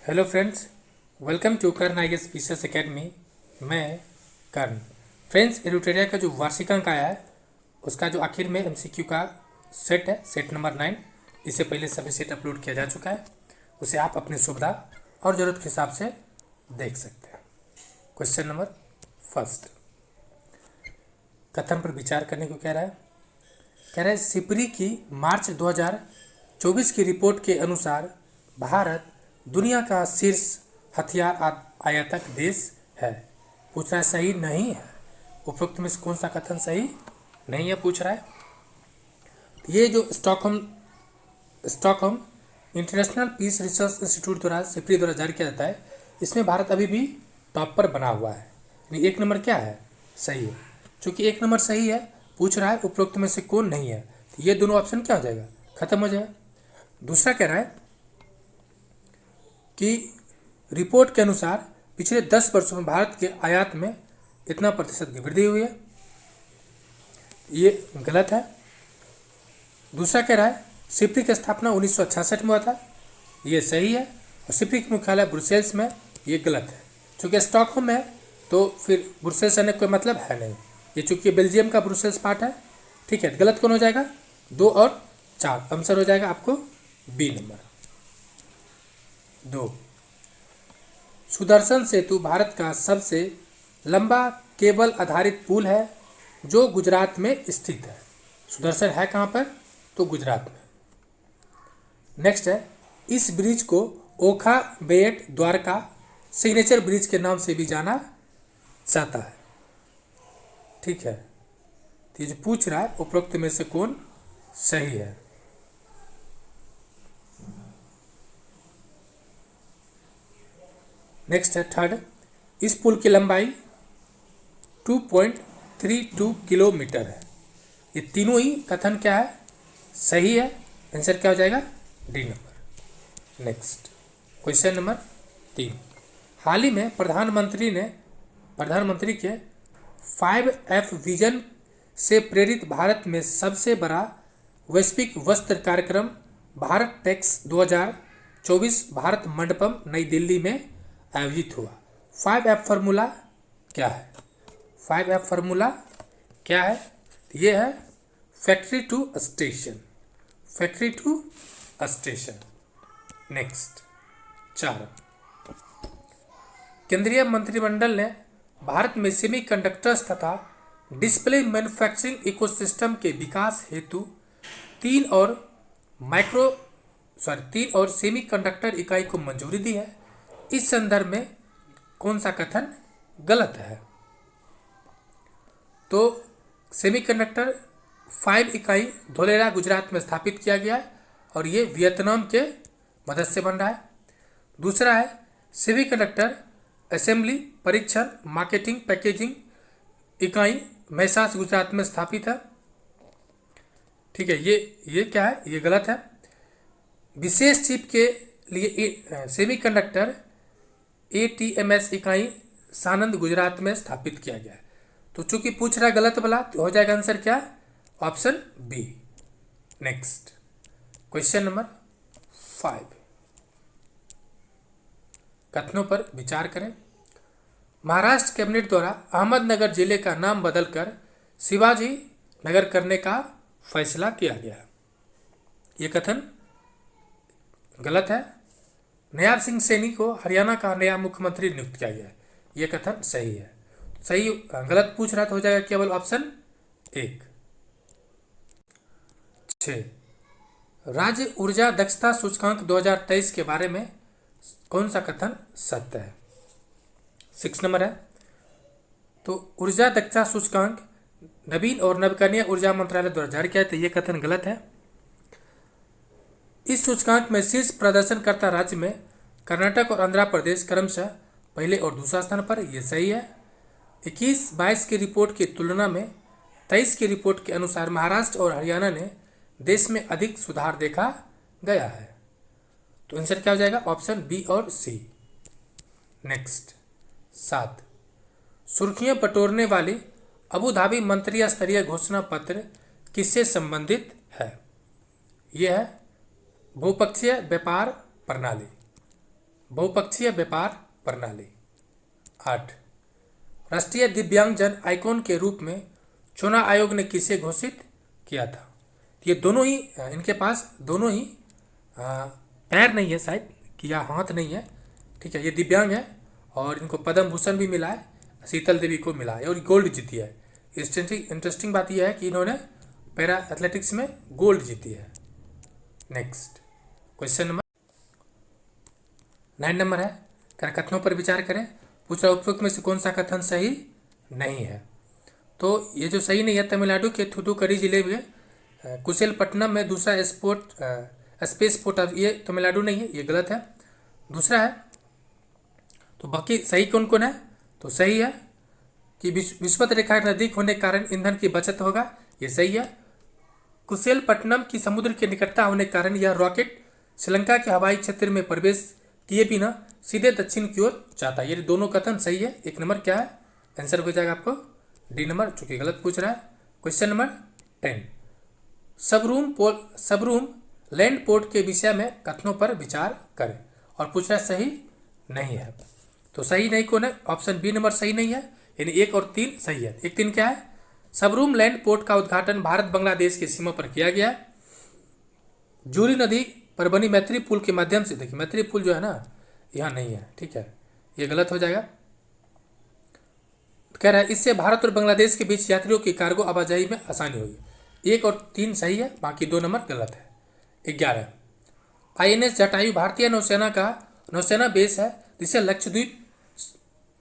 Hello friends, welcome to Karn IAS PCS academy. मैं Karn. Friends, एडुटेरिया का जो वार्षिकांक आया है उसका जो आखिर में एमसीक्यू का सेट है, सेट नंबर 9। इससे पहले सभी सेट अपलोड किया जा चुका है, उसे आप अपनी सुविधा और ज़रूरत के हिसाब से देख सकते हैं। क्वेश्चन नंबर फर्स्ट, कथन पर विचार करने को कह रहा है सिपरी की मार्च 2024 की रिपोर्ट के अनुसार भारत दुनिया का शीर्ष हथियार आयातक देश है। पूछ रहा है सही नहीं है, उपरोक्त में से कौन सा कथन सही नहीं है पूछ रहा है। ये जो Stockholm international peace research institute द्वारा सिपरी द्वारा जारी किया जाता है, इसमें भारत अभी भी टॉप पर बना हुआ है। यानी एक नंबर क्या है, सही है। चूंकि एक नंबर सही है, पूछ रहा है उपरोक्त में से कौन नहीं है, तो ये दोनों ऑप्शन क्या हो जाएगा, खत्म हो जाएगा। दूसरा कह रहा है कि रिपोर्ट के अनुसार पिछले 10 वर्षों में भारत के आयात में इतना प्रतिशत की वृद्धि हुई है, ये गलत है। दूसरा कह रहा है सिपरी की स्थापना 1966 में हुआ था, ये सही है। और सिपरी का मुख्यालय ब्रुसेल्स में, ये गलत है। चूँकि स्टॉकहोम है तो फिर ब्रुसेल्स आने का कोई मतलब है नहीं, ये चूँकि बेल्जियम का ब्रुसेल्स पार्ट है। ठीक है, गलत कौन हो जाएगा, 2 और 4 आंसर हो जाएगा आपको बी नंबर। 2, सुदर्शन सेतु भारत का सबसे लंबा केबल आधारित पुल है जो गुजरात में स्थित है। सुदर्शन है कहाँ पर, तो गुजरात में। नेक्स्ट है, इस ब्रिज को ओखा बेट द्वारका सिग्नेचर ब्रिज के नाम से भी जाना जाता है। ठीक है, तो ये जो पूछ रहा है उपरोक्त में से कौन सही है। नेक्स्ट है थर्ड, इस पुल की लंबाई 2.32 किलोमीटर है। ये तीनों ही कथन क्या है, सही है। आंसर क्या हो जाएगा, D number. Next question number 3, हाल ही में प्रधानमंत्री के 5F विजन से प्रेरित भारत में सबसे बड़ा वैश्विक वस्त्र कार्यक्रम भारत टेक्स 2024 भारत मंडपम नई दिल्ली में आयोजित हुआ। 5F फार्मूला क्या है, 5F फार्मूला क्या है, ये है factory to station, factory to station. Next 4, केंद्रीय मंत्रिमंडल ने भारत में सेमीकंडक्टर्स तथा डिस्प्ले मैन्युफैक्चरिंग इकोसिस्टम के विकास हेतु 3 और सेमीकंडक्टर इकाई को मंजूरी दी है। इस संदर्भ में कौन सा कथन गलत है, तो सेमीकंडक्टर 5 इकाई धोलेरा गुजरात में स्थापित किया गया है और ये वियतनाम के मदद से बन रहा है। दूसरा है सेमीकंडक्टर असेंबली परीक्षण मार्केटिंग पैकेजिंग इकाई मैसास गुजरात में स्थापित है। ठीक है, ये क्या है, ये गलत है। विशेष चिप के लिए सेमीकंडक्टर ATMS इकाई सानंद गुजरात में स्थापित किया गया है। तो चूंकि पूछ रहा है गलत वाला, तो हो जाएगा आंसर क्या, option B. Next question number 5, कथनों पर विचार करें। महाराष्ट्र कैबिनेट द्वारा अहमदनगर जिले का नाम बदलकर शिवाजी नगर करने का फैसला किया गया। ये कथन गलत है। नयाब सिंह सैनी को हरियाणा का नया मुख्यमंत्री नियुक्त किया गया है, ये कथन सही है। सही गलत पूछ रहा तो हो जाएगा केवल ऑप्शन 1। 6, राज्य ऊर्जा दक्षता सूचकांक 2023 के बारे में कौन सा कथन सत्य है। 6 नंबर है, तो ऊर्जा दक्षता सूचकांक नवीन और नवीकरणीय ऊर्जा मंत्रालय द्वारा जारी किया है, तो ये कथन गलत है। इस सूचकांक में शीर्ष प्रदर्शनकर्ता राज्य में कर्नाटक और आंध्र प्रदेश क्रमशः पहले और दूसरा स्थान पर, यह सही है। 21-22 की रिपोर्ट की तुलना में 23 की रिपोर्ट के अनुसार महाराष्ट्र और हरियाणा ने देश में अधिक सुधार देखा गया है। तो आंसर क्या हो जाएगा, ऑप्शन बी और सी। नेक्स्ट 7, सुर्खियां बटोरने वाली अबू धाबी मंत्री स्तरीय घोषणा पत्र किससे संबंधित है। यह है बहुपक्षीय व्यापार प्रणाली, बहुपक्षीय व्यापार प्रणाली। 8, राष्ट्रीय दिव्यांगजन आइकॉन के रूप में चुनाव आयोग ने किसे घोषित किया था? ये दोनों ही इनके पास दोनों ही पैर नहीं है शायद, कि या हाथ नहीं है, ठीक है, ये दिव्यांग है और इनको पद्म भूषण भी मिला है, शीतल देवी को मिला है और गोल्ड जीती है। इंटरेस्टिंग बात यह है कि इन्होंने पैरा एथलेटिक्स में गोल्ड जीती है। नेक्स्ट क्वेश्चन नंबर 9 नंबर है, कथनों पर विचार करें। पूछ रहा उपरोक्त में से कौन सा कथन सही नहीं है? तो ये जो सही नहीं है, तमिलनाडु के थूथुकुडी जिले में कुशेलपट्टनम में दूसरा स्पेस पोर्ट, ये तमिलनाडु नहीं है, ये गलत है। दूसरा है, तो बाकी सही कौन कौन है? तो सही है कि विषुवत रेखा नजदीक होने के कारण ईंधन की बचत होगा, ये सही है। कुशेलपट्टनम की समुद्र के निकटता होने के कारण यह रॉकेट श्रीलंका के हवाई क्षेत्र में प्रवेश किए बिना सीधे दक्षिण की ओर जाता है। ये दोनों कथन सही है। 1 नंबर क्या है? आंसर हो जाएगा आपको डी नंबर, चूंकि गलत पूछ रहा है। Question number 10, Sabroom land port के विषय में कथनों पर विचार करें और पूछ रहा है सही नहीं है। तो सही नहीं कौन है? ऑप्शन बी नंबर सही नहीं है, यानी 1 और 3 सही है। 1, 3 क्या है? सबरूम लैंड पोर्ट का उद्घाटन भारत बांग्लादेश की सीमा पर किया गया। जूरी नदी पर बनी मैत्री पुल के माध्यम से, देखिए मैत्री पुल जो है ना यहाँ नहीं है, ठीक है, ये गलत हो जाएगा। कह रहा है इससे भारत और बांग्लादेश के बीच यात्रियों की कार्गो आवाजाही में आसानी होगी। 1 और 3 सही है, बाकी 2 नंबर गलत है। 11, INS जटायु भारतीय नौसेना का नौसेना बेस है जिसे लक्षद्वीप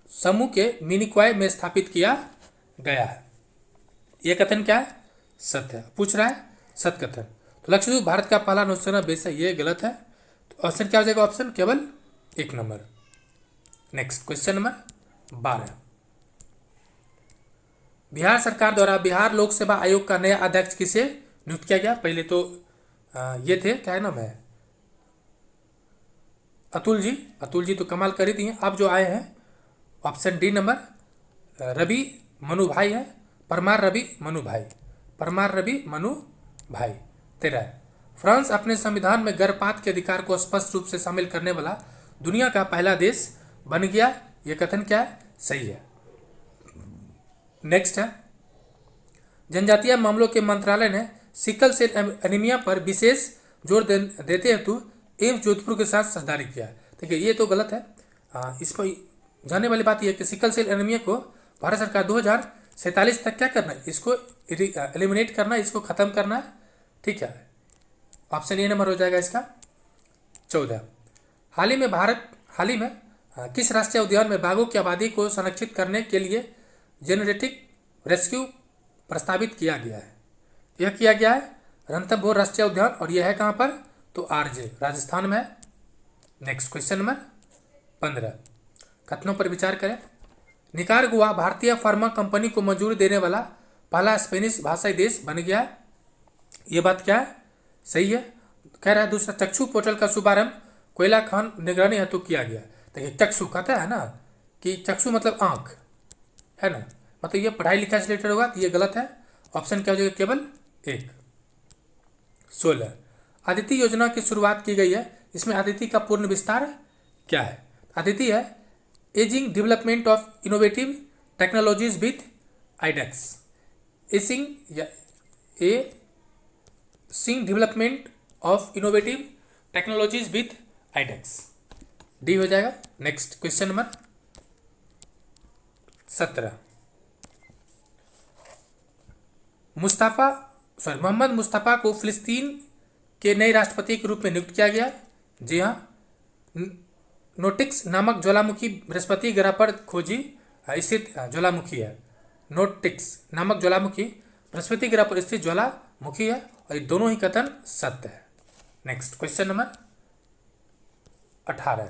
समूह के मिनिकॉय में स्थापित किया गया है। यह कथन क्या है? सत्य है। पूछ रहा है सत्य कथन। तो लक्षद्वीप भारत का पहला नौसेना बेस है, ये गलत है। तो ऑप्शन क्या हो जाएगा? ऑप्शन केवल 1 number. Next question number 12, Bihar सरकार द्वारा बिहार लोक सेवा आयोग का नया अध्यक्ष किसे नियुक्त किया गया? पहले तो ये थे, क्या है नाम है, अतुल जी तो कमाल कर ही दिए। अब जो आए हैं option D number, Ravi Manu भाई है, परमार रवि मनु भाई। 13, फ्रांस अपने संविधान में गर्भपात के अधिकार को स्पष्ट रूप से शामिल करने वाला दुनिया का पहला देश बन गया। यह कथन क्या है? सही है। नेक्स्ट है, जनजातीय मामलों के मंत्रालय ने सिकल सेल एनीमिया पर विशेष जोर देते हेतु एम्स जोधपुर के साथ साझेदारी किया। देखिए ये तो गलत है। इस पर जानने वाली बात यह है कि सिकल सेल एनीमिया को भारत सरकार 2047 तक क्या करना है? इसको एलिमिनेट करना है, इसको खत्म करना है, ठीक है। ऑप्शन ए नंबर हो जाएगा इसका। 14, हाल ही में किस राष्ट्रीय उद्यान में बाघों की आबादी को संरक्षित करने के लिए जेनेटिक रेस्क्यू प्रस्तावित किया गया है? यह किया गया है रणथंभौर राष्ट्रीय उद्यान, और यह है कहाँ पर? तो आरजे राजस्थान में है। नेक्स्ट क्वेश्चन नंबर 15, कथनों पर विचार करें। निकारागुआ भारतीय फार्मा कंपनी को मंजूरी देने वाला पहला स्पेनिश भाषाई देश बन गया है। ये बात क्या है? सही है। कह रहा है दूसरा, चक्षु पोर्टल का शुभारंभ कोयला खान निगरानी हेतु किया गया। देखिए चक्षु कहता है ना कि चक्षु मतलब आंख है ना, मतलब ये पढ़ाई लिखाई से रिलेटेड होगा, तो ये गलत है। ऑप्शन क्या हो जाएगा? केवल 1। 16, अदिति योजना की शुरुआत की गई है, इसमें अदिति का पूर्ण विस्तार क्या है? अदिति है aging development of innovative technologies with iDEX. Aging development of innovative technologies with iDEX, D हो जाएगा। Next question number 17, Mohammad Mustafa को फिलिस्तीन के नए राष्ट्रपति के रूप में नियुक्त किया गया। जी हाँ, नोटिक्स नामक ज्वालामुखी बृहस्पति ग्रह पर खोजी स्थित ज्वालामुखी है। नोटिक्स नामक ज्वालामुखी बृहस्पति ग्रह पर स्थित ज्वालामुखी है, और ये दोनों ही कथन सत्य है। नेक्स्ट क्वेश्चन नंबर 18,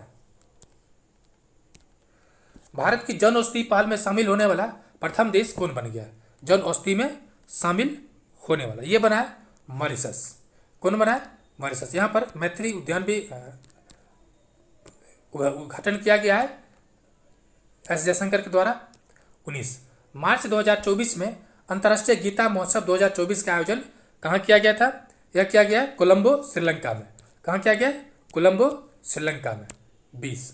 भारत की जन औषधि पहल में शामिल होने वाला प्रथम देश कौन बन गया? जन औषधि में शामिल होने वाला ये बना है मॉरिशस। कौन बना है? मॉरिशस। यहाँ पर मैत्री उद्यान भी उद्घाटन किया गया है एस जयशंकर के द्वारा। 19, मार्च 2024 में अंतर्राष्ट्रीय गीता महोत्सव 2024 का आयोजन कहाँ किया गया था? यह किया गया है कोलंबो श्रीलंका में। कहाँ किया गया? कोलंबो श्रीलंका में। 20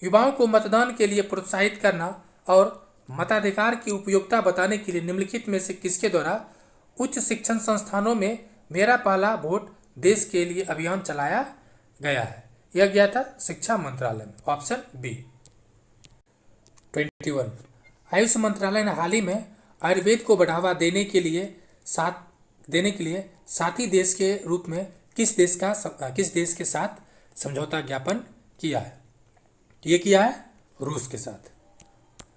युवाओं को मतदान के लिए प्रोत्साहित करना और मताधिकार की उपयोगिता बताने के लिए निम्नलिखित में से किसके द्वारा उच्च शिक्षण संस्थानों में मेरा पहला वोट देश के लिए अभियान चलाया गया है? यह गया था शिक्षा मंत्रालय में। Option B. 21 आयुष मंत्रालय ने हाल ही में आयुर्वेद को बढ़ावा देने के लिए साथी देश के रूप में किस देश के साथ समझौता ज्ञापन किया है? ये किया है रूस के साथ।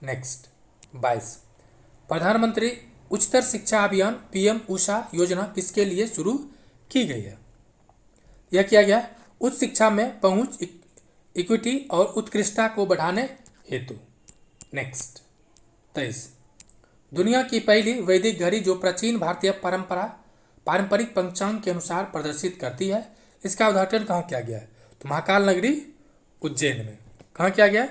नेक्स्ट 22 प्रधानमंत्री उच्चतर शिक्षा अभियान पीएम उषा योजना किसके लिए शुरू की गई है? यह किया गया उच्च शिक्षा में पहुंच, इक्विटी और उत्कृष्टता को बढ़ाने हेतु। नेक्स्ट 23 दुनिया की पहली वैदिक घड़ी जो प्राचीन भारतीय पारंपरिक पंचांग के अनुसार प्रदर्शित करती है, इसका उद्घाटन कहाँ किया गया है? तो महाकाल नगरी उज्जैन में। कहाँ किया गया?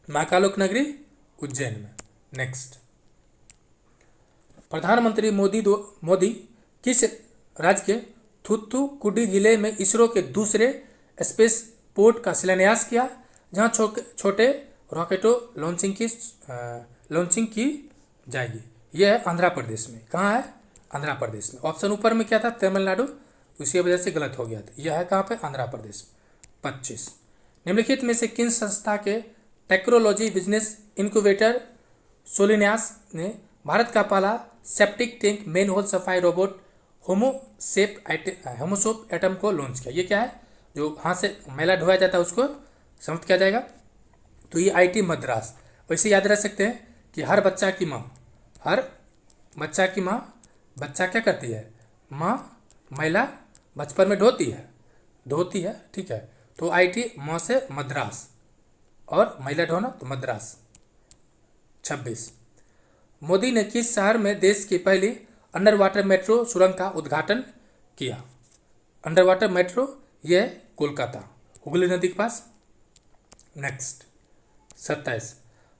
महाकालोक नगरी उज्जैन में। नेक्स्ट प्रधानमंत्री मोदी किस राज्य के थूथुकुडी जिले में इसरो के दूसरे स्पेस पोर्ट का शिलान्यास किया, जहां छोटे रॉकेटों लॉन्चिंग की जाएगी? यह है आंध्र प्रदेश में। कहाँ है? आंध्र प्रदेश में। ऑप्शन ऊपर में क्या था? तमिलनाडु, उसी वजह से गलत हो गया था। यह है कहाँ पे? आंध्र प्रदेश। 25 निम्नलिखित में से किन संस्था के टेक्नोलॉजी बिजनेस इनक्यूबेटर सोलिनास ने भारत का पहला सेप्टिक टैंक मैनहोल सफाई रोबोट होमोसोप एटम को लॉन्च किया? ये क्या है? जो हाथ से मैला ढोया जाता है उसको समाप्त किया जाएगा। तो ये आईटी मद्रास। वैसे याद रख सकते हैं कि हर बच्चा की माँ बच्चा क्या करती है? माँ मैला बचपन में धोती है, ठीक है। तो आईटी माँ से मद्रास और मैला ढोना तो मद्रास। 26 मोदी ने किस शहर में देश की पहली अंडर वाटर मेट्रो सुरंग का उद्घाटन किया? अंडर वाटर मेट्रो यह कोलकाता, हुगली नदी के पास। नेक्स्ट 27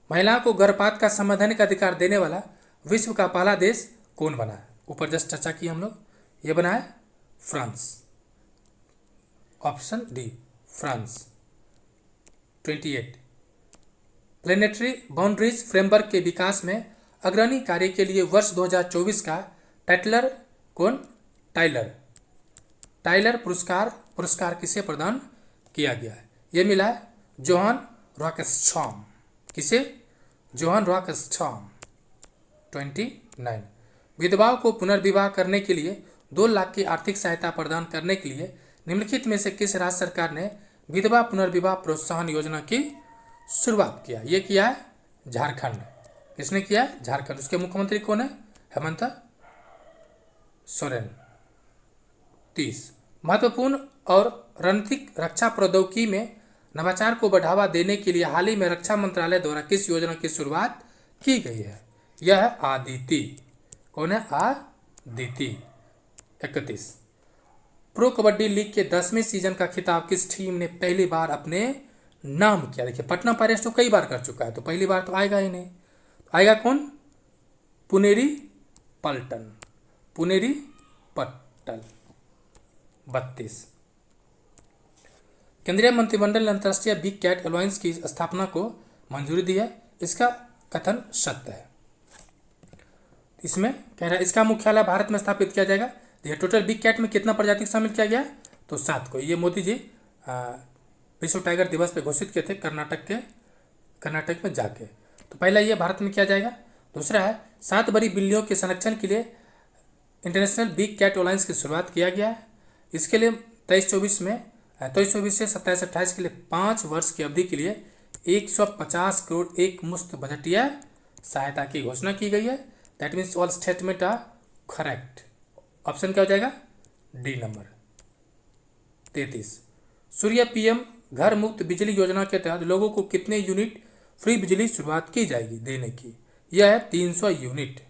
महिलाओं को गर्भपात का संवैधानिक का अधिकार देने वाला विश्व का पहला देश कौन बना है? ऊपर जस्ट चर्चा की हम लोग। ये बना है France. Option D France. 28 planetary boundaries framework के विकास में अग्रणी कार्य के लिए वर्ष 2024 का टाइलर पुरस्कार किसे प्रदान किया गया है? यह मिला है जोहान रॉकेस्ट्रॉम। किसे? जोहान रॉकेस्ट्रॉम। 29 विधवाओं को पुनर्विवाह करने के लिए 2 लाख की आर्थिक सहायता प्रदान करने के लिए निम्नलिखित में से किस राज्य सरकार ने विधवा पुनर्विवाह प्रोत्साहन योजना की शुरुआत किया? ये किया है झारखंड। किसने किया है? झारखंड। उसके मुख्यमंत्री कौन है? हेमंत सोरेन। 30 महत्वपूर्ण और रणनीतिक रक्षा प्रौद्योगिकी में नवाचार को बढ़ावा देने के लिए हाल ही में रक्षा मंत्रालय द्वारा किस योजना की शुरुआत की गई है? यह है आदिति। कौन है? आदिति। 31 प्रो कबड्डी लीग के 10वें सीजन का खिताब किस टीम ने पहली बार अपने नाम किया? देखिए पटना पायरेट्स तो कई बार कर चुका है, तो पहली बार तो आएगा ही नहीं। आएगा कौन? पुनेरी पलटन। 32 केंद्रीय मंत्रिमंडल ने अंतर्राष्ट्रीय बिग कैट अलायंस की स्थापना को मंजूरी दी है। इसका कथन सत्य है। इसमें कह रहा है इसका मुख्यालय भारत में स्थापित किया जाएगा। देखिए टोटल बिग कैट में कितना प्रजाति शामिल किया गया है? तो 7 को। ये मोदी जी विश्व टाइगर दिवस पे घोषित किए थे कर्नाटक में जाके। तो पहला ये भारत में किया जाएगा। दूसरा है 7 बड़ी बिल्लियों के संरक्षण के लिए इंटरनेशनल बिग कैट अलायंस की शुरुआत किया गया है। इसके लिए 23-24 से 27-28 के लिए 5 वर्ष की अवधि के लिए 150 करोड़ एक मुश्त बजटीय सहायता की घोषणा की गई है। That means all statement are correct. Option क्या हो जाएगा? D number. 33 सूर्य पीएम घर मुफ्त बिजली योजना के तहत लोगों को कितने यूनिट फ्री बिजली शुरुआत की जाएगी देने की? यह है 300 यूनिट।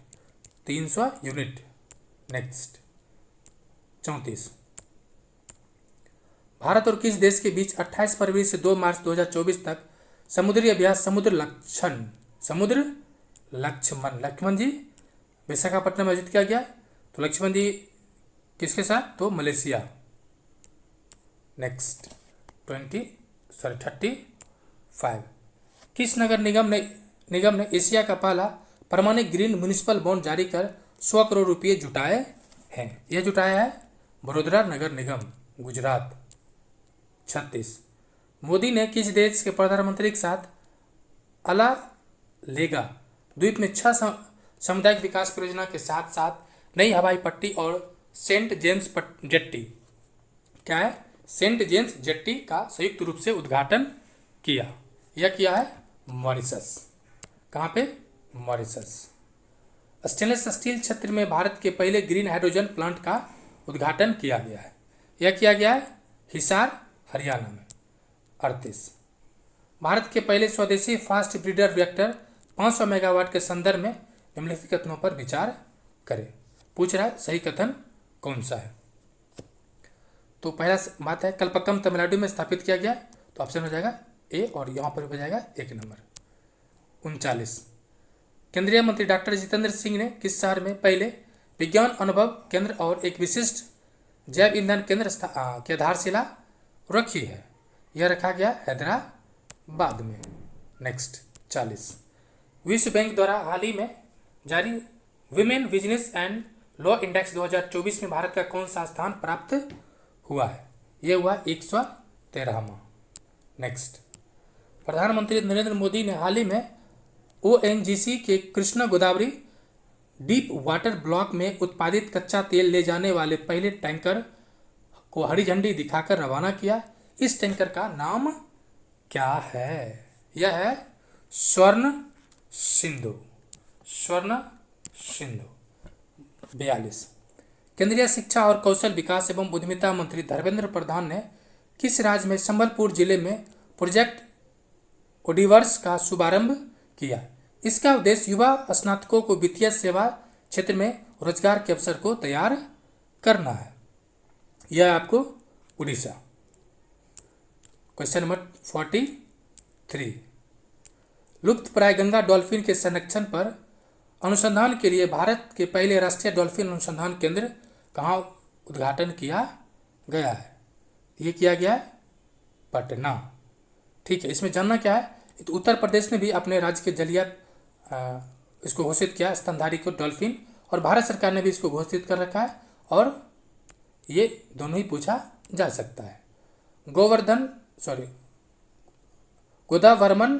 300 यूनिट। नेक्स्ट 34 भारत और किस देश के बीच 28 फरवरी से 2 मार्च 2024 तक समुद्री अभ्यास लक्ष्मण जी विशाखापट्टनम में आयोजित किया गया? तो लक्ष्मण जी किसके साथ? तो मलेशिया। नेक्स्ट 35 35। किस नगर निगम ने एशिया का पहला परमानेंट ग्रीन म्यूनिसिपल बॉन्ड जारी कर 100 करोड़ रुपये जुटाए हैं? यह जुटाया है बड़ोदरा नगर निगम, गुजरात। 36। मोदी ने किस देश के प्रधानमंत्री के साथ अला लेगा द्वीप में 6 सामुदायिक विकास परियोजना के साथ साथ नई हवाई पट्टी और सेंट जेम्स जेट्टी, क्या है, सेंट जेम्स जेट्टी का संयुक्त रूप से उद्घाटन किया? यह किया है मॉरिशस। कहाँ पे? मॉरिशस। स्टेनलेस स्टील क्षेत्र में भारत के पहले ग्रीन हाइड्रोजन प्लांट का उद्घाटन किया गया है। यह किया गया है हिसार, हरियाणा में। 38। भारत के पहले स्वदेशी फास्ट ब्रीडर रिएक्टर 500 मेगावाट के संदर्भ में निम्नलिखित कथनों पर विचार करें। पूछ रहा है सही कथन कौन सा है। तो पहला बात है कलपक्कम तमिलनाडु में स्थापित किया गया, तो ऑप्शन हो जाएगा ए, और यहाँ पर हो जाएगा 1 नंबर। 39। केंद्रीय मंत्री डॉक्टर जितेंद्र सिंह ने किस शहर में पहले विज्ञान अनुभव केंद्र और एक विशिष्ट जैव ईंधन केंद्र की आधारशिला रखी है? यह रखा गया हैदराबाद में। नेक्स्ट 40। विश्व बैंक द्वारा हाल ही में जारी women business and law index 2024 में भारत का कौन सा स्थान प्राप्त हुआ है? यह हुआ 113वां। नेक्स्ट, प्रधानमंत्री नरेंद्र मोदी ने हाल ही में ONGC के Krishna Godavari deep water block में उत्पादित कच्चा तेल ले जाने वाले पहले टैंकर को हरी झंडी दिखाकर रवाना किया। इस टैंकर का नाम क्या है? यह है स्वर्ण सिंधु। स्वर्ण सिंधु। 42। केंद्रीय शिक्षा और कौशल विकास एवं उद्यमिता मंत्री धर्मेंद्र प्रधान ने किस राज्य में संबलपुर जिले में प्रोजेक्ट ओडिवर्स का शुभारंभ किया? इसका उद्देश्य युवा स्नातकों को वित्तीय सेवा क्षेत्र में रोजगार के अवसर को तैयार करना है। यह आपको उड़ीसा। Question number 43। लुप्त प्राय गंगा डॉल्फिन के संरक्षण पर अनुसंधान के लिए भारत के पहले राष्ट्रीय डॉल्फिन अनुसंधान केंद्र कहाँ उद्घाटन किया गया है? ये किया गया है पटना। ठीक है, इसमें जानना क्या है, तो उत्तर प्रदेश ने भी अपने राज्य के जलीय इसको घोषित किया स्तनधारी को डॉल्फिन, और भारत सरकार ने भी इसको घोषित कर रखा है, और ये दोनों ही पूछा जा सकता है। गोदावरमन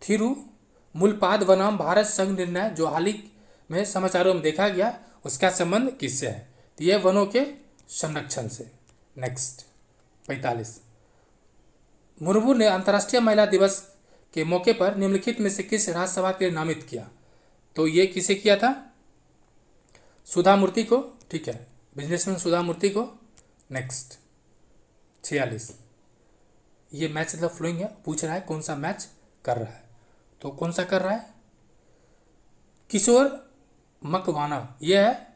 थिरुमुलपाद बनाम भारत संघ निर्णय जो हाल ही में समाचारों में देखा गया, उसका संबंध किससे है? तो यह वनों के संरक्षण से। नेक्स्ट 45। मुर्मू ने अंतर्राष्ट्रीय महिला दिवस के मौके पर निम्नलिखित में से किस राज्यसभा के लिए नामित किया? तो ये किसे किया था? सुधा मूर्ति को। ठीक है, बिजनेसमैन सुधा मूर्ति को। नेक्स्ट 46। ये मैच द फ्लोइंग है, पूछ रहा है कौन सा मैच कर रहा है, तो कौन सा कर रहा है? किशोर मकवाना, यह है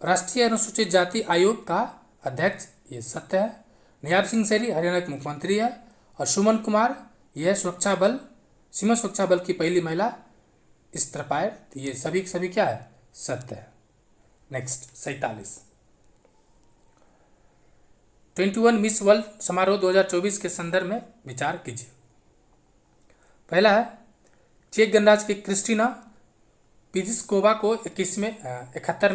राष्ट्रीय अनुसूचित जाति आयोग का अध्यक्ष, ये सत्य है। नियाब सिंह सैनी हरियाणा के मुख्यमंत्री है, और सुमन कुमार यह सीमा सुरक्षा बल की पहली महिला स्त्रपायर, तो ये सभी क्या है? सत्य है। नेक्स्ट 47। 21 मिस वर्ल्ड समारोह 2024 के संदर्भ में विचार कीजिए। पहला है चेक गणराज्य की क्रिस्टीना पिजिस्कोवा को 71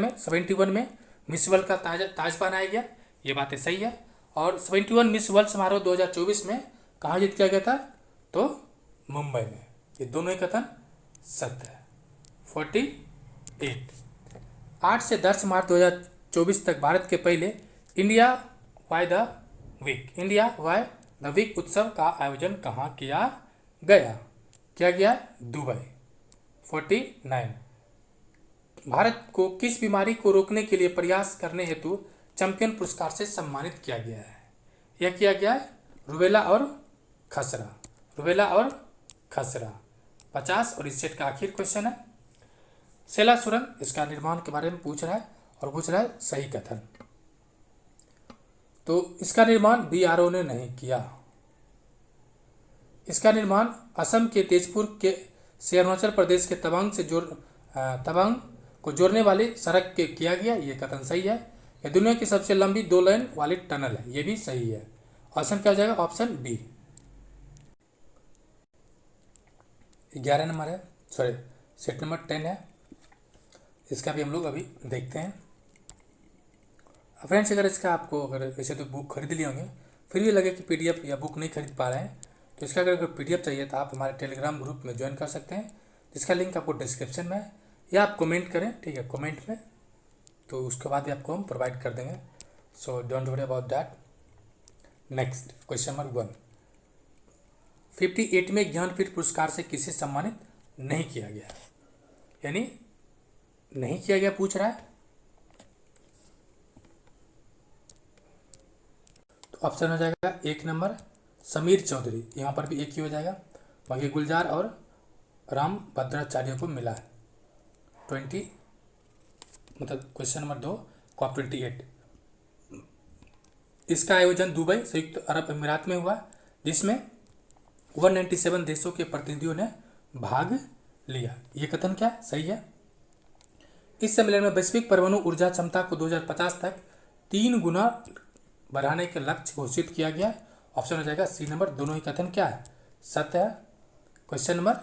में मिस वर्ल्ड का ताज बनाया गया, ये बातें सही है। और 71 मिस वर्ल्ड समारोह 2024 में कहाँ जीत किया गया था? तो मुंबई में। ये दोनों ही कथन सत्य है। 48। 8 से 10 मार्च 2024 तक भारत के पहले इंडिया वाई द वीक उत्सव का आयोजन कहाँ किया गया? क्या गया? दुबई। 49। भारत को किस बीमारी को रोकने के लिए प्रयास करने हेतु चैंपियन पुरस्कार से सम्मानित किया गया है? यह किया गया है रूबेला और खसरा। 50। और इस सेट का आखिर क्वेश्चन है सेला सुरंग, इसका निर्माण के बारे में पूछ रहा है, और पूछ रहा है सही कथन। तो इसका निर्माण BRO ने नहीं किया। इसका निर्माण असम के तेजपुर से अरुणाचल प्रदेश के तवांग को जोड़ने वाली सड़क के किया गया, ये कथन सही है। यह दुनिया की सबसे लंबी 2 लेन वाली टनल है, ये भी सही है। ऑप्शन क्या हो जाएगा? Option B. 11 नंबर है, सॉरी सेट नंबर 10 है, इसका भी हम लोग अभी देखते हैं। फ्रेंड्स, अगर इसका आपको अगर वैसे तो बुक खरीद लिए होंगे, फिर भी लगे कि पीडीएफ या बुक नहीं खरीद पा रहे हैं, तो इसका अगर पीडीएफ चाहिए तो आप हमारे टेलीग्राम ग्रुप में ज्वाइन कर सकते हैं, जिसका लिंक आपको डिस्क्रिप्शन में है, या आप कमेंट करें, ठीक है, कमेंट में, तो उसके बाद ही आपको हम प्रोवाइड कर देंगे। So don't worry about that. Next question number 1, 58 में ज्ञानपीठ पुरस्कार से किसे सम्मानित नहीं किया गया? यानी नहीं किया गया पूछ रहा है, तो ऑप्शन हो जाएगा 1 नंबर समीर चौधरी, यहाँ पर भी एक ही हो जाएगा, बाकी गुलजार और राम भद्राचार्य को मिला है। 20 मतलब क्वेश्चन नंबर 2 COP28, इसका आयोजन दुबई संयुक्त अरब अमीरात में हुआ, जिसमें 197 देशों के प्रतिनिधियों ने भाग लिया। ये कथन क्या सही है? इस सम्मेलन में वैश्विक परमाणु ऊर्जा क्षमता को 2050 तक 3 गुना बढ़ाने के लक्ष्य घोषित किया गया। ऑप्शन हो जाएगा सी नंबर। दोनों ही कथन क्या है? सत्य है। क्वेश्चन नंबर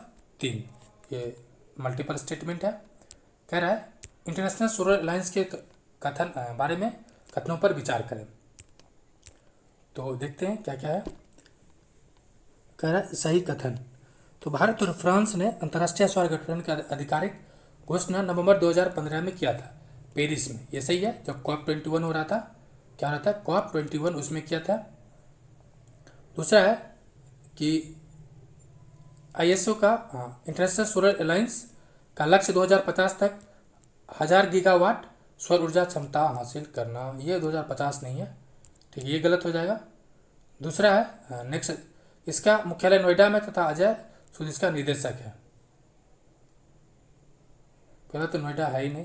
3, ये मल्टीपल स्टेटमेंट है, कह रहा है इंटरनेशनल सोलर अलायंस के कथन बारे में कथनों पर विचार करें। तो देखते हैं क्या क्या है। कह रहा है सही कथन, तो भारत और फ्रांस ने अंतर्राष्ट्रीय सौर गठबंधन का आधिकारिक घोषणा नवंबर 2015 में किया था, पेरिस में। ये सही है। जब COP21 हो रहा था, क्या हो रहा था? COP21 उसमें किया था। दूसरा है कि ISO का इंटरनेशनल सोलर अलायंस का लक्ष्य 2050 तक 1000 गीगावाट सौर ऊर्जा क्षमता हासिल करना, ये 2050 नहीं है, ठीक है, ये गलत हो जाएगा। दूसरा है नेक्स्ट, इसका मुख्यालय नोएडा में तथा अजय सूद इसका निदेशक है। पहला तो नोएडा है ही नहीं,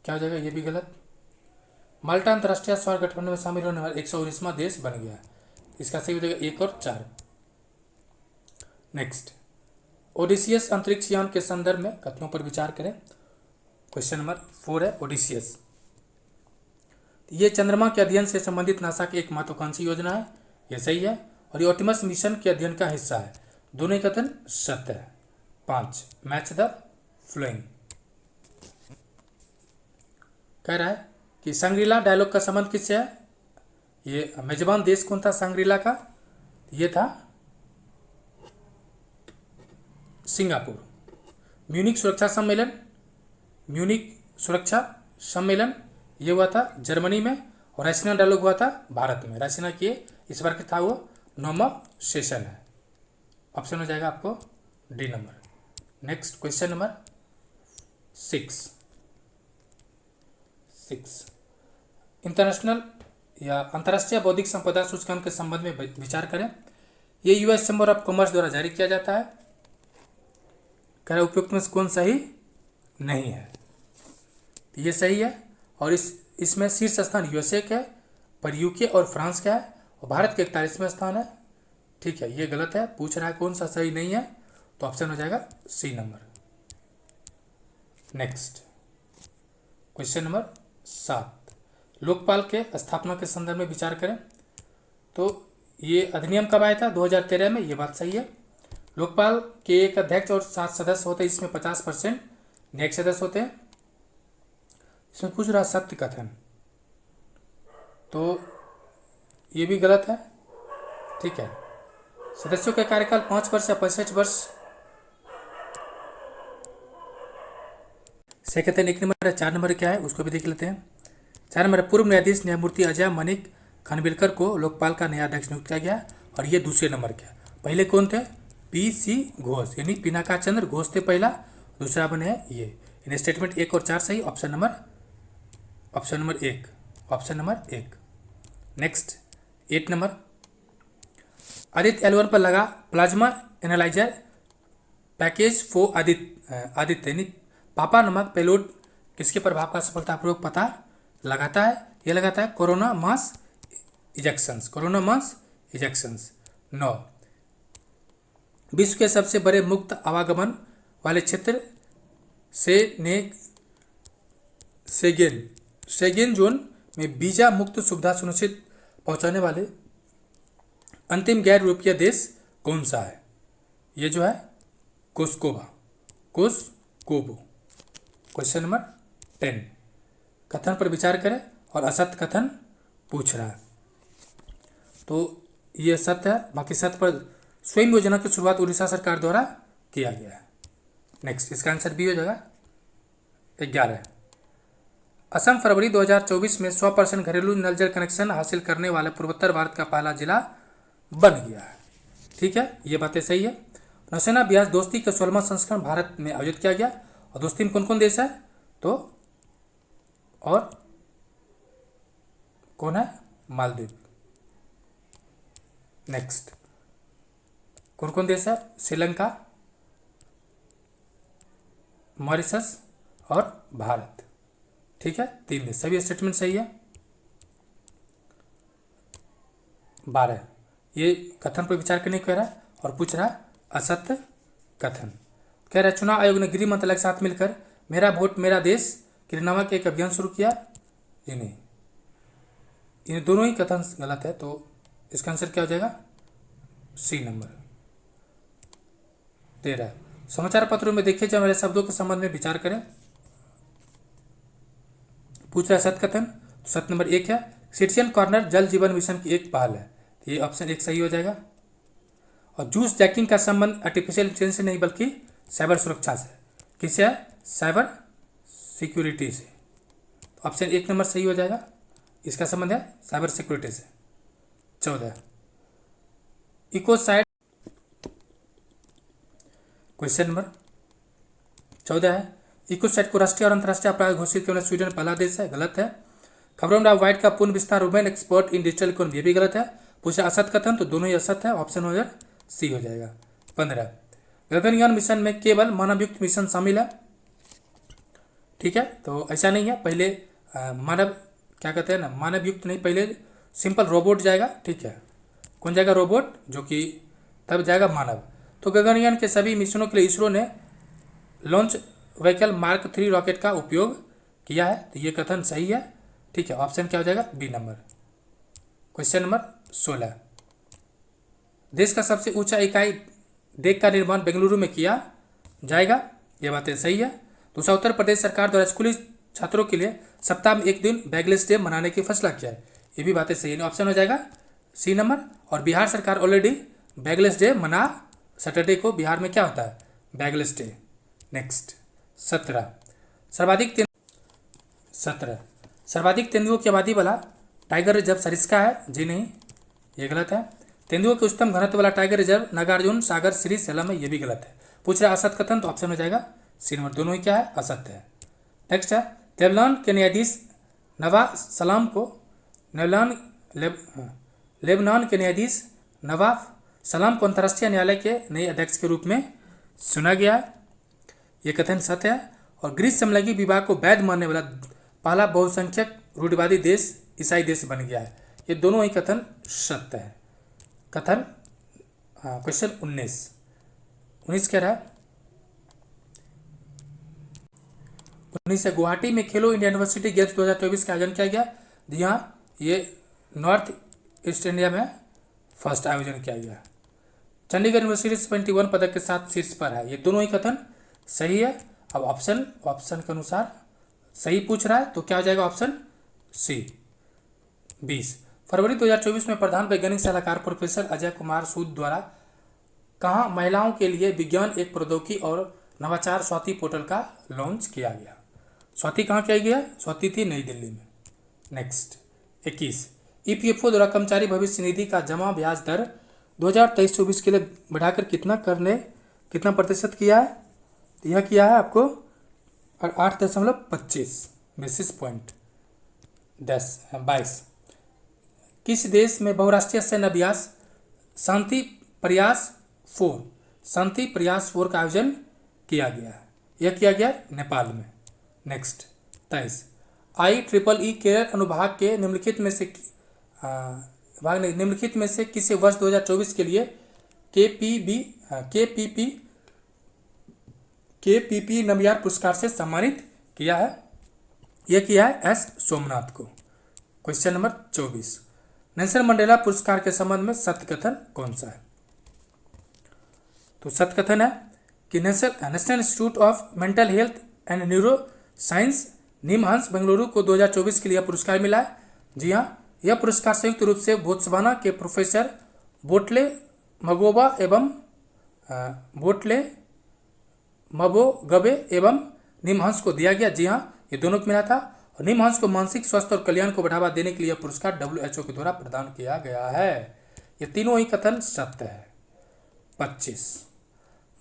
क्या हो जाएगा? ये भी गलत। माल्टा अंतर्राष्ट्रीय सौर गठबंधन में शामिल होने वाला 119वां देश बन गया, इसका सही हो जाएगा 1 और 4। नेक्स्ट, ओडिसियस अंतरिक्ष यान के संदर्भ में कथनों पर विचार करें। क्वेश्चन नंबर 4 है ओडिसियस, ये चंद्रमा के अध्ययन से संबंधित नासा की एक महत्वाकांक्षी योजना है, यह सही है, और ये ऑप्टिमस मिशन के अध्ययन का हिस्सा है। दोनों ही कथन सत्य है। 5, मैच द फ्लोइंग, कह रहा है कि सांग्रीला डायलॉग का संबंध किससे है? ये मेजबान देश कौन था सांग्रीला का? ये था सिंगापुर। म्यूनिक सुरक्षा सम्मेलन ये हुआ था जर्मनी में, और रायसीना डायलॉग हुआ था भारत में। रायसीना की इस बार का था वो 9वां सेशन है। ऑप्शन हो जाएगा आपको D number. Next question number 6, international या अंतर्राष्ट्रीय बौद्धिक संपदा सूचकांक के संबंध में विचार करें। ये US चैम्बर ऑफ कॉमर्स द्वारा जारी किया जाता है। कह रहा उपयुक्त में कौन सही नहीं है? ये सही है, और इसमें शीर्ष स्थान USA का है, पर UK और फ्रांस का है, और भारत के 41वां स्थान है। ठीक है, ये गलत है। पूछ रहा है कौन सा सही नहीं है, तो ऑप्शन हो जाएगा C number. Next question number 7, Lokpal के स्थापना के संदर्भ में विचार करें। तो ये अधिनियम कब आया था? 2013 में, ये बात सही है। लोकपाल के एक अध्यक्ष और 7 सदस्य होते हैं, इसमें 50% न्यायिक सदस्य होते हैं। इसमें पूछ रहा सत्य कथन, तो ये भी गलत है। ठीक है, सदस्यों का कार्यकाल 5 वर्ष या 65 वर्ष से कहते हैं। 1 नंबर है। 4 नंबर क्या है उसको भी देख लेते हैं। 4 नंबर, पूर्व न्यायाधीश न्यायमूर्ति अजय मनिक खानविलकर को लोकपाल का नया अध्यक्ष नियुक्त किया गया, और ये दूसरे नंबर क्या? पहले कौन थे? PC घोष, यानी पिनाका चंद्र घोष थे पहला, दूसरा बने है ये। इन स्टेटमेंट 1 और 4 सही। Option number 1। Next 8 number, Aditya L1 पर लगा plasma analyser package for Aditya यानी पापा नामक पेलोड किसके प्रभाव का सफलतापूर्वक पता लगाता है? ये लगाता है कोरोना मास इजेक्शंस। 9, विश्व के सबसे बड़े मुक्त आवागमन वाले क्षेत्र सेगेन जोन में वीजा मुक्त सुविधा सुनिश्चित पहुंचाने वाले अंतिम गैर यूरोपीय देश कौन सा है? ये जो है कोस्कोवा, कोस्कोवो। क्वेश्चन नंबर 10, कथन पर विचार करें और असत्य कथन पूछ रहा है। तो ये सत्य है, बाकी सत्य पर स्वयं योजना की शुरुआत उड़ीसा सरकार द्वारा किया गया है। नेक्स्ट, इसका आंसर बी हो जाएगा 11। असम फरवरी 2024 में 100% घरेलू नल जल कनेक्शन हासिल करने वाले पूर्वोत्तर भारत का पहला जिला बन गया है। ठीक है, ये बातें सही है। नौसेना अभ्यास दोस्ती का 16वां संस्करण भारत में आयोजित किया गया। और दोस्ती में कौन कौन देश है? तो और कौन है? मालदीव। नेक्स्ट, कौन कौन देश है? श्रीलंका, मॉरिशस और भारत। ठीक है, 3 देश। सभी स्टेटमेंट सही है। 12, ये कथन पर विचार करने को कह रहा है और पूछ रहा है असत्य कथन। कह रहा है चुनाव आयोग ने गृह मंत्रालय के साथ मिलकर मेरा वोट मेरा देश के नामक एक अभियान शुरू किया। ये नहीं, इन दोनों ही कथन गलत है। तो इसका आंसर क्या हो जाएगा? C number. 13, समाचार पत्रों में देखे जाने वाले शब्दों के संबंध में विचार करें। पूछ रहा है सत्य कथन। तो सत्य नंबर 1 है सिटीजन कॉर्नर जल जीवन मिशन की एक पहल है। ये ऑप्शन 1 सही हो जाएगा। और जूस जैकिंग का संबंध आर्टिफिशियल इंटेलिजेंस से नहीं बल्कि साइबर सुरक्षा से। किससे है? साइबर सिक्योरिटी से। तो ऑप्शन 1 नंबर सही हो जाएगा। इसका संबंध है साइबर सिक्योरिटी से। 14, इकोसाइड। क्वेश्चन नंबर 14 है इकोसाइड को राष्ट्रीय और अंतर्राष्ट्रीय अपराध घोषित करने स्वीडन पहला देश है। गलत है। खबरों में व्हाइट का पूर्ण विस्तार women expert in digital economy, ये भी गलत है। पूछा असत्य कथन, तो दोनों ही असत्य है। ऑप्शन हो जाए सी हो जाएगा। 15, गगनयान मिशन में केवल मानवयुक्त मिशन शामिल है। ठीक है, तो ऐसा नहीं है। पहले मानव क्या कहते हैं ना, मानवयुक्त नहीं, पहले सिंपल रोबोट जाएगा। ठीक है, कौन जाएगा? रोबोट, जो कि तब जाएगा मानव। तो गगनयान के सभी मिशनों के लिए इसरो ने लॉन्च व्हीकल मार्क 3 रॉकेट का उपयोग किया है। तो ये कथन सही है। ठीक है, ऑप्शन क्या हो जाएगा? B number. क्वेश्चन नंबर 16, देश का सबसे ऊंचा इकाई डेक का निर्माण बेंगलुरु में किया जाएगा। ये बातें सही है। दूसरा, उत्तर प्रदेश सरकार द्वारा स्कूली छात्रों के लिए सप्ताह में एक दिन बैगलेस डे मनाने की फैसला किया है। ये भी बातें सही है। ऑप्शन हो जाएगा सी नंबर। और बिहार सरकार ऑलरेडी बैगलेस डे मना, सैटरडे को बिहार में क्या होता है? Bagless day. नेक्स्ट, 17, सर्वाधिक तेंदुओं की आबादी वाला टाइगर रिजर्व सरिस्का है। जी नहीं, ये गलत है। तेंदुओं के उच्चतम घनत्व वाला टाइगर रिजर्व नागार्जुन सागर श्री सेलम है। ये भी गलत है। पूछ रहा असत्य कथन, तो ऑप्शन हो जाएगा सी नंबर। दोनों ही क्या है? असत्य है। नेक्स्ट है लेबनान के न्यायाधीश नवाब सलाम को लेबनान के न्यायाधीश नवाब सलाम को अंतर्राष्ट्रीय न्यायालय के नए अध्यक्ष के रूप में चुना गया है। ये कथन सत्य है। और गृह समलैंगिक विवाह को वैध मानने वाला पहला बहुसंख्यक रूढ़िवादी देश ईसाई देश बन गया है। ये दोनों ही कथन सत्य है। कथन क्वेश्चन 19 कह रहा है 19 है गुवाहाटी में खेलो इंडिया यूनिवर्सिटी गेम्स 2024 का आयोजन किया गया। जी हाँ, ये नॉर्थ ईस्ट इंडिया में फर्स्ट आयोजन किया गया। चंडीगढ़ यूनिवर्सिटी 71 पदक के साथ शीर्ष पर है। ये दोनों ही कथन सही है। अब ऑप्शन के अनुसार सही पूछ रहा है, तो क्या हो जाएगा? Option C. 20, फरवरी 2024 में प्रधान वैज्ञानिक सलाहकार प्रोफेसर अजय कुमार सूद द्वारा कहाँ महिलाओं के लिए विज्ञान एक प्रौद्योगिकी और नवाचार स्वाति पोर्टल का लॉन्च किया गया। स्वाति कहाँ किया गया? स्वाति थी नई दिल्ली में। नेक्स्ट, 21, ईपीएफओ द्वारा कर्मचारी भविष्य निधि का जमा ब्याज दर 2023-24 के लिए बढ़ाकर कितना प्रतिशत किया है? यह किया है आपको 8.25 बेसिस पॉइंट 22। किस देश में बहुराष्ट्रीय सैन्य अभ्यास शांति प्रयास 4 का आयोजन किया गया है? यह किया गया नेपाल में। नेक्स्ट, 23, IEEE केरल अनुभाग के निम्नलिखित में से किसे वर्ष 2024 के लिए KPP नमयार पुरस्कार से सम्मानित किया है? यह किया है एस सोमनाथ को। क्वेश्चन नंबर 24, नेल्सन मंडेला पुरस्कार के संबंध में सत्य कथन कौन सा है? तो सत्य कथन है कि national institute of mental health and neuro science NIMHANS Bengaluru को 2024 के लिए यह पुरस्कार मिला है। जी हाँ, यह पुरस्कार संयुक्त रूप से बोत्सवाना के प्रोफेसर बोटले मगोबा एवं बोटले मबोगबे एवं निमहंस को दिया गया। जी हाँ, ये दोनों को मिला था। और निमहंस को मानसिक स्वास्थ्य और कल्याण को बढ़ावा देने के लिए यह पुरस्कार WHO के द्वारा प्रदान किया गया है। ये तीनों ही कथन सत्य है। 25,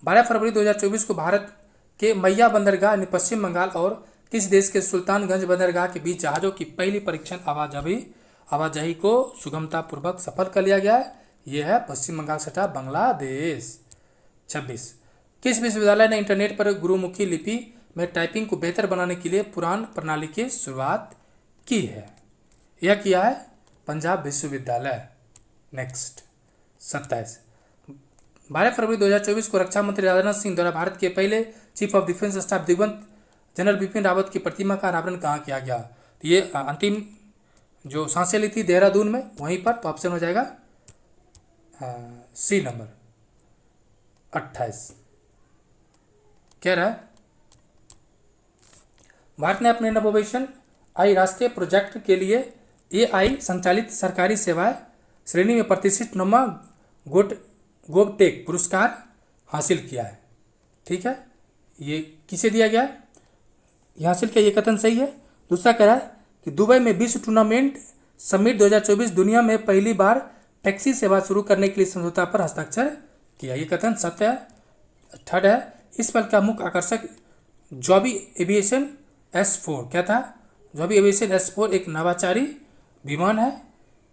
12 फरवरी 2024 को भारत के मैया बंदरगाह यानी पश्चिम बंगाल और किस देश के सुल्तानगंज बंदरगाह के बीच जहाज़ों की पहली परीक्षण आवाजाही को सुगमतापूर्वक सफल कर लिया गया है? यह है पश्चिम बंगाल सटा बांग्लादेश। 26, किस विश्वविद्यालय ने इंटरनेट पर गुरुमुखी लिपि में टाइपिंग को बेहतर बनाने के लिए पुराण प्रणाली की शुरुआत की है? यह किया है पंजाब विश्वविद्यालय। नेक्स्ट 27, 12 फरवरी 2024 को रक्षा मंत्री राजनाथ सिंह द्वारा भारत के पहले चीफ ऑफ डिफेंस स्टाफ दिवंगत जनरल बिपिन रावत की प्रतिमा का अनावरण कहाँ किया गया? तो ये अंतिम जो सांसें ली थी देहरादून में, वहीं पर। तो ऑप्शन हो जाएगा सी नंबर 28। कह रहा है भारत ने अपने नवोवेशन आई राष्ट्रीय प्रोजेक्ट के लिए AI संचालित सरकारी सेवाएं श्रेणी में प्रतिष्ठित 9वां गोबटेक पुरस्कार हासिल किया है। ठीक है, ये किसे दिया गया है? ये हासिल किया, ये कथन सही है। दूसरा कह रहा है कि दुबई में विश्व टूर्नामेंट समिट 2024 दुनिया में पहली बार टैक्सी सेवा शुरू करने के लिए समझौता पर हस्ताक्षर किया। ये कथन सत्य है। थर्ड है, इस पल का मुख्य आकर्षक जॉबी एविएशन S4 क्या था? जॉबी एविएशन S4 एक नवाचारी विमान है।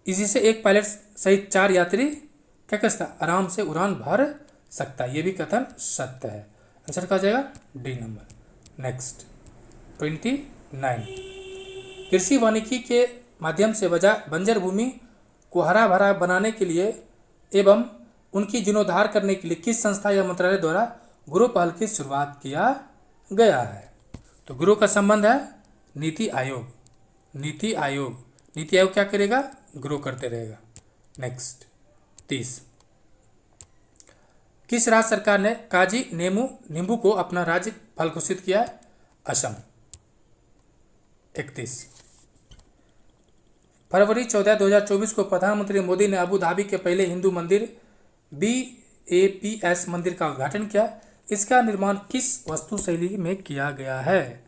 इसी से एक पायलट सहित 4 यात्री क्या कर सकता, आराम से उड़ान भर सकता है। ये भी कथन सत्य है। आंसर क्या हो जाएगा? D number. नेक्स्ट 29, कृषि वानिकी के माध्यम से बंजर भूमि को हरा भरा बनाने के लिए एवं उनकी जीर्णोद्धार करने के लिए किस संस्था या मंत्रालय द्वारा गुरु पहल की शुरुआत किया गया है? तो गुरु का संबंध है नीति आयोग। नीति आयोग क्या करेगा? ग्रो करते रहेगा। नेक्स्ट 30, किस राज्य सरकार ने काजी नींबू को अपना राज्य फल घोषित किया है? असम। 31, फरवरी 14, 2024 को प्रधानमंत्री मोदी ने अबू धाबी के पहले हिंदू मंदिर BAPS मंदिर का उद्घाटन किया। इसका निर्माण किस वास्तु शैली में किया गया है?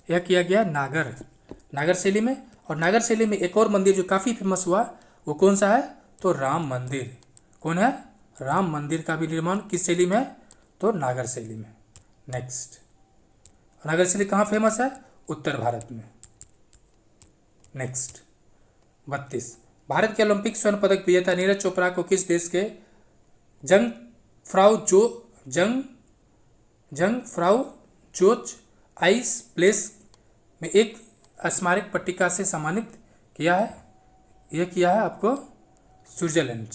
यह किया गया नागर शैली में। और नागर शैली में एक और मंदिर जो काफ़ी फेमस हुआ, वो कौन सा है? तो राम मंदिर। कौन है? राम मंदिर का भी निर्माण किस शैली में है? तो नागर शैली में। नेक्स्ट, नागर शैली कहाँ फेमस है? उत्तर भारत में। नेक्स्ट 32, भारत के ओलंपिक स्वर्ण पदक विजेता नीरज चोपड़ा को किस देश के जंग फ्राउ जोच आइस प्लेस में एक स्मारक पट्टिका से सम्मानित किया है? यह किया है आपको स्विट्जरलैंड।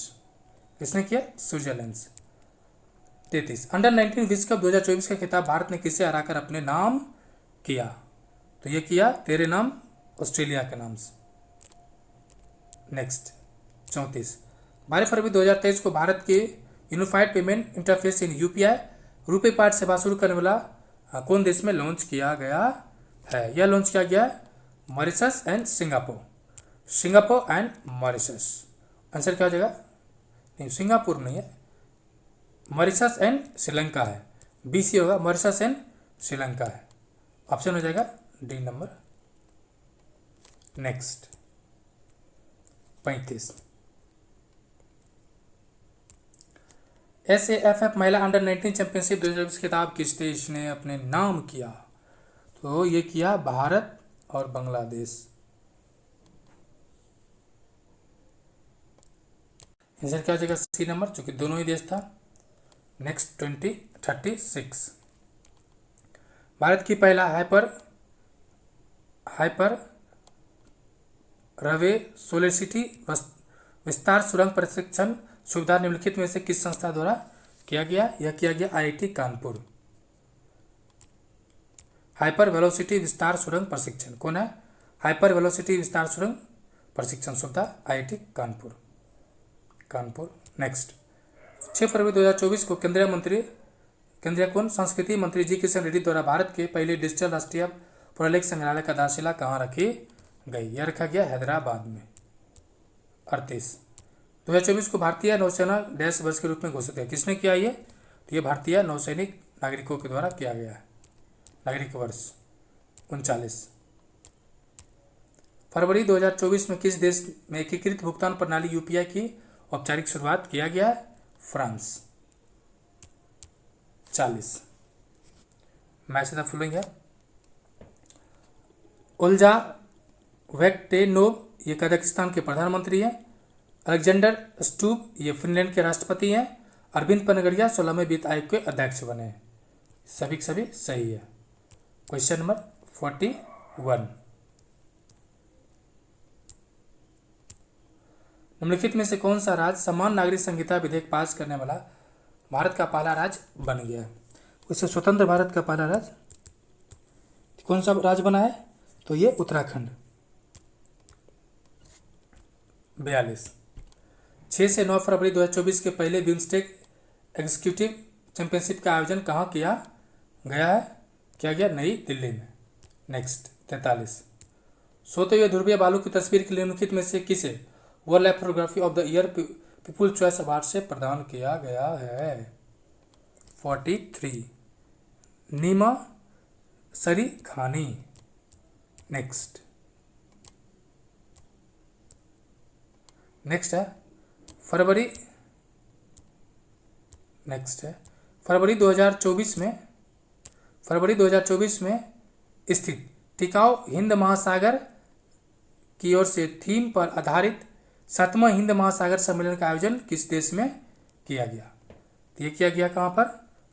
किसने किया? स्विट्जरलैंड। 33, अंडर 19 विश्व कप 2024 का खिताब भारत ने किसे हराकर अपने नाम किया? तो यह किया तेरे नाम ऑस्ट्रेलिया के नाम से। नेक्स्ट 34, 12 फरवरी 2023 को भारत के यूनिफाइड पेमेंट इंटरफेस इन UPI रुपे कार्ड सेवा शुरू करने वाला कौन देश में लॉन्च किया गया है? यह लॉन्च किया गया है Mauritius and Singapore and Mauritius. Answer क्या हो जाएगा? नहीं, सिंगापुर नहीं है, मॉरिशस एंड श्रीलंका है। BC होगा, मॉरिशस एंड श्रीलंका है। ऑप्शन हो जाएगा डी नंबर। नेक्स्ट 35, SAFF महिला अंडर 19 चैंपियनशिप 2024 खिताब किस देश ने अपने नाम किया? तो ये किया भारत और बांग्लादेश। आंसर क्या हो जाएगा? सी नंबर, चूंकि दोनों ही देश था। नेक्स्ट 36, भारत की पहला हाइपर रवे सोलिसिटी विस्तार सुरंग प्रशिक्षण सुविधा निम्नलिखित में से किस संस्था द्वारा किया गया? यह किया गया IIT कानपुर। हाइपर वेलोसिटी विस्तार सुरंग प्रशिक्षण कौन है? हाइपर वेलोसिटी विस्तार सुरंग प्रशिक्षण सुविधा IIT कानपुर। नेक्स्ट 6 फरवरी 2024 को केंद्रीय कौन संस्कृति मंत्री जी किशन रेड्डी द्वारा भारत के पहले डिजिटल राष्ट्रीय पुरालेख संग्रहालय का आधारशिला कहाँ रखी गई? यह रखा गया हैदराबाद में। 38 2024 को भारतीय नौसेना डैश वर्ष के रूप में घोषित है। किसने किया ये? तो ये भारतीय नौसैनिक नागरिकों के द्वारा किया गया है, नागरिक वर्ष। 39 फरवरी 2024 में किस देश में एकीकृत भुगतान प्रणाली UPI की औपचारिक शुरुआत किया गया है? फ्रांस। 40 मैच द फॉलोइंग है। ओल्जा वेक्टेनोव ये कजाकिस्तान के प्रधानमंत्री हैं। अलेक्जेंडर स्टूब ये फिनलैंड के राष्ट्रपति हैं। अरविंद पनगड़िया 16वें वित्त आयोग के अध्यक्ष बने हैं। सभी के सभी सही है। क्वेश्चन नंबर 41 निम्नलिखित में से कौन सा राज्य समान नागरिक संहिता विधेयक पास करने वाला भारत का पहला राज्य बन गया? उससे स्वतंत्र भारत का पहला राज्य कौन सा राज्य बना है? तो ये उत्तराखंड। 42 6 से 9 फरवरी 2024 के पहले बिम्स्टेक एग्जीक्यूटिव चैंपियनशिप का आयोजन कहाँ किया गया है? किया गया नई दिल्ली में। नेक्स्ट 43 सोते हुए ध्रुवीय बालू की तस्वीर के निम्नलिखित में से किसे world life photography of the year people choice award से प्रदान किया गया है? 43 नीमा सरी खानी। नेक्स्ट है फरवरी 2024 में स्थित टिकाऊ हिंद महासागर की ओर से थीम पर आधारित 7वां हिंद महासागर सम्मेलन का आयोजन किस देश में किया गया? ये किया गया कहाँ पर?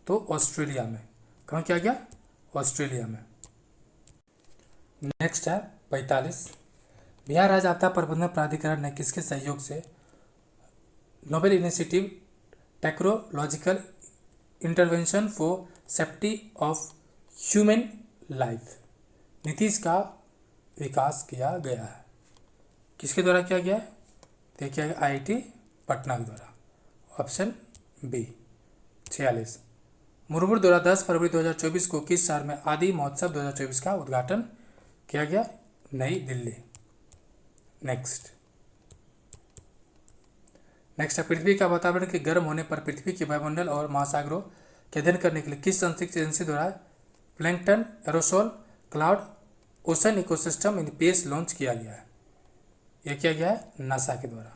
तो ऑस्ट्रेलिया में। कहाँ किया गया? ऑस्ट्रेलिया में। नेक्स्ट है 45 बिहार राज्य आपदा प्रबंधन प्राधिकरण ने किसके सहयोग से Nobel initiative technological intervention for safety of human life Nitish का विकास किया गया है? किसके द्वारा किया गया है? तो किया गया IIT पटना के द्वारा। Option B. 46 मुरमुर द्वारा 10 फरवरी 2024 को किस शहर में आदि महोत्सव 2024 का उद्घाटन किया गया? नई दिल्ली। नेक्स्ट है पृथ्वी का वातावरण के गर्म होने पर पृथ्वी के वायुमंडल और महासागरों के अध्ययन करने के लिए किस अंतरिक्ष एजेंसी द्वारा plankton aerosol cloud ocean ecosystem in space launch किया गया है? यह किया गया है नासा के द्वारा।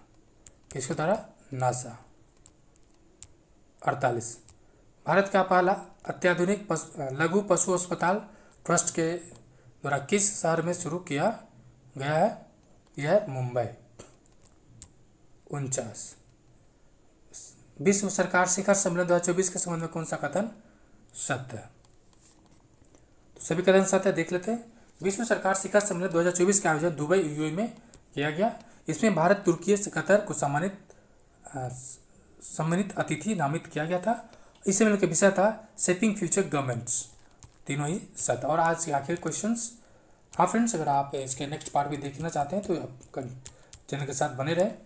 किसके द्वारा? नासा। 48 भारत का पहला अत्याधुनिक लघु पशु अस्पताल ट्रस्ट के द्वारा किस शहर में शुरू किया गया है? यह है मुंबई। 49 विश्व सरकार शिखर सम्मेलन 2024 के संबंध में कौन सा कथन सत्य है? तो सभी कथन सत्य देख लेते हैं। विश्व सरकार शिखर सम्मेलन 2024 का आयोजन दुबई UAE में किया गया। इसमें भारत तुर्की से कतर को सम्मानित अतिथि नामित किया गया था। इस सम्मेलन का विषय था शेपिंग फ्यूचर गवर्नमेंट्स। तीनों ही सत्य। और आज के आखिरी क्वेश्चंस। हाँ फ्रेंड्स, अगर आप इसके नेक्स्ट पार्ट भी देखना चाहते हैं तो आप चैनल के साथ बने रहें।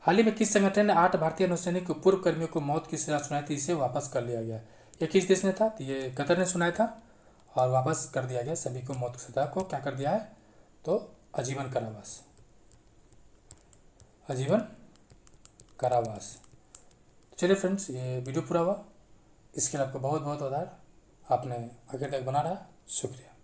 हाल ही में किस संगठन ने 8 भारतीय नौसैनिक पूर्व कर्मियों को मौत की सजा सुनाई थी? इसे वापस कर लिया गया। यह किस देश ने था? तो ये कतर ने सुनाया था और वापस कर दिया गया। सभी को मौत की सजा को क्या कर दिया है? तो आजीवन कारावास। चलिए फ्रेंड्स, ये वीडियो पूरा हुआ। इसके लिए आपका बहुत बहुत आभार। आपने आगे तक बना रहा। शुक्रिया।